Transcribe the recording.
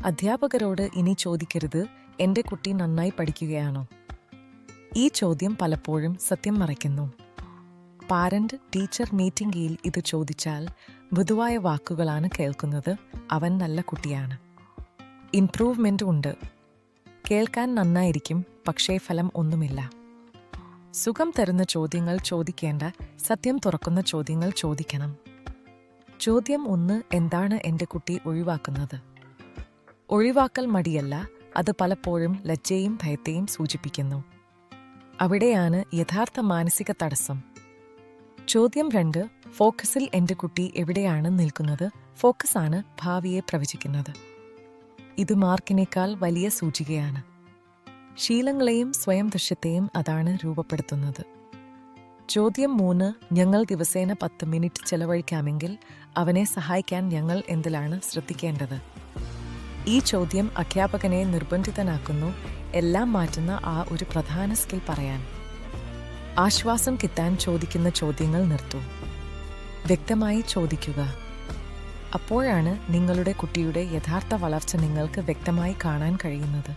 അധ്യാപകരോട് ഇനി ചോദിക്കരുത്, എന്റെ കുട്ടി നന്നായി പഠിക്കുകയാണോ? ഈ ചോദ്യം പലപ്പോഴും സത്യം മറയ്ക്കുന്നു. പാരന്റ് ടീച്ചർ മീറ്റിംഗിൽ ഇത് ചോദിച്ചാൽ മൃദുവായ വാക്കുകളാണ് കേൾക്കുന്നത്. അവൻ നല്ല കുട്ടിയാണ്, ഇംപ്രൂവ്മെന്റ് ഉണ്ട്. കേൾക്കാൻ നന്നായിരിക്കും, പക്ഷേ ഫലം ഒന്നുമില്ല. സുഖം തരുന്ന ചോദ്യങ്ങൾ ചോദിക്കേണ്ട, സത്യം തുറക്കുന്ന ചോദ്യങ്ങൾ ചോദിക്കണം. ചോദ്യം 1: എന്താണ് എൻ്റെ കുട്ടി ഒഴിവാക്കുന്നത്? ഒഴിവാക്കൽ മടിയല്ല, അത് പലപ്പോഴും ലജ്ജയും ഭയത്തെയും സൂചിപ്പിക്കുന്നു. അവിടെയാണ് യഥാർത്ഥ മാനസിക തടസ്സം. ചോദ്യം 2: ഫോക്കസിൽ എൻ്റെ കുട്ടി എവിടെയാണ് നിൽക്കുന്നത്? ഫോക്കസാണ് ഭാവിയെ പ്രവചിക്കുന്നത്. ഇത് മാർക്കിനേക്കാൾ വലിയ സൂചികയാണ്. ശീലങ്ങളെയും സ്വയം ദൃശ്യത്തെയും അതാണ് രൂപപ്പെടുത്തുന്നത്. ചോദ്യം 3: ഞങ്ങൾ ദിവസേന 10 മിനിറ്റ് ചെലവഴിക്കാമെങ്കിൽ അവനെ സഹായിക്കാൻ ഞങ്ങൾ എന്തിലാണ് ശ്രദ്ധിക്കേണ്ടത്? ഈ ചോദ്യം അധ്യാപകനെ നിർബന്ധിതനാക്കുന്നു, എല്ലാം മാറ്റുന്ന ആ ഒരു പ്രധാന സ്കിൽ പറയാൻ. ആശ്വാസം കിട്ടാൻ ചോദിക്കുന്ന ചോദ്യങ്ങൾ നിർത്തൂ. വ്യക്തമായി ചോദിക്കുക. അപ്പോഴാണ് നിങ്ങളുടെ കുട്ടിയുടെ യഥാർത്ഥ വളർച്ച നിങ്ങൾക്ക് വ്യക്തമായി കാണാൻ കഴിയുന്നത്.